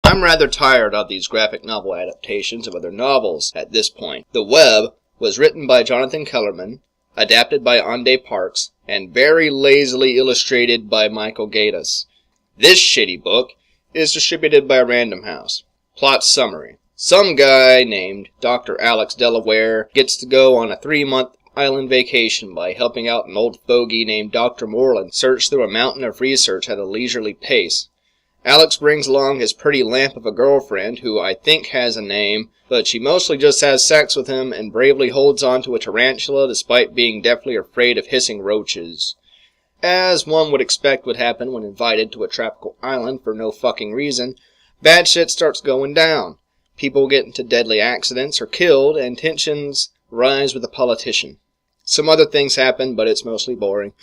I'm rather tired of these graphic novel adaptations of other novels at this point. The Web was written by Jonathan Kellerman, adapted by Ande Parks, and very lazily illustrated by Michael Gaydos. This shitty book is distributed by Random House. Plot summary. Some guy named Dr. Alex Delaware gets to go on a 3-month island vacation by helping out an old fogey named Dr. Moreland search through a mountain of research at a leisurely pace. Alex brings along his pretty lamp of a girlfriend, who I think has a name, but she mostly just has sex with him and bravely holds on to a tarantula despite being deathly afraid of hissing roaches. As one would expect would happen when invited to a tropical island for no fucking reason, bad shit starts going down. People get into deadly accidents or killed, and tensions rise with a politician. Some other things happen, but it's mostly boring.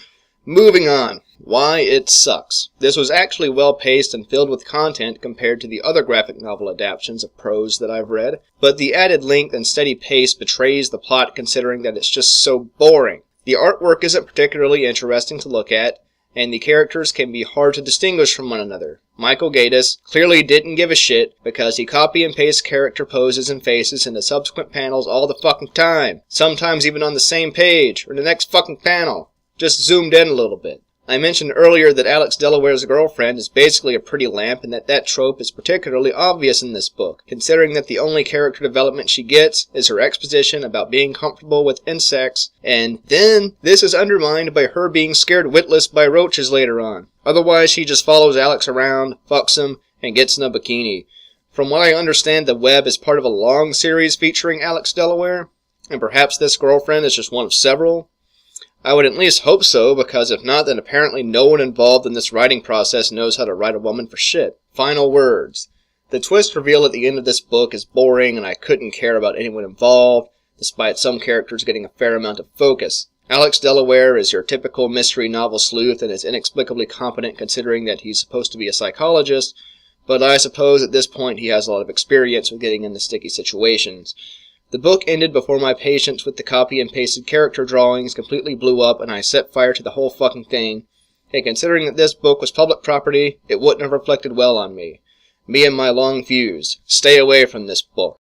Moving on. Why it sucks. This was actually well-paced and filled with content compared to the other graphic novel adaptations of prose that I've read, but the added length and steady pace betrays the plot considering that it's just so boring. The artwork isn't particularly interesting to look at, and the characters can be hard to distinguish from one another. Michael Gaydos clearly didn't give a shit because he copy and paste character poses and faces into subsequent panels all the fucking time, sometimes even on the same page or the next fucking panel. Just zoomed in a little bit. I mentioned earlier that Alex Delaware's girlfriend is basically a pretty lamp and that trope is particularly obvious in this book, considering that the only character development she gets is her exposition about being comfortable with insects, and then this is undermined by her being scared witless by roaches later on. Otherwise, she just follows Alex around, fucks him, and gets in a bikini. From what I understand, The Web is part of a long series featuring Alex Delaware, and perhaps this girlfriend is just one of several. I would at least hope so, because if not, then apparently no one involved in this writing process knows how to write a woman for shit. Final words. The twist reveal at the end of this book is boring, and I couldn't care about anyone involved, despite some characters getting a fair amount of focus. Alex Delaware is your typical mystery novel sleuth and is inexplicably competent considering that he's supposed to be a psychologist, but I suppose at this point he has a lot of experience with getting into sticky situations. The book ended before my patience with the copy and pasted character drawings completely blew up and I set fire to the whole fucking thing, and considering that this book was public property, it wouldn't have reflected well on me. Me and my long fuse. Stay away from this book.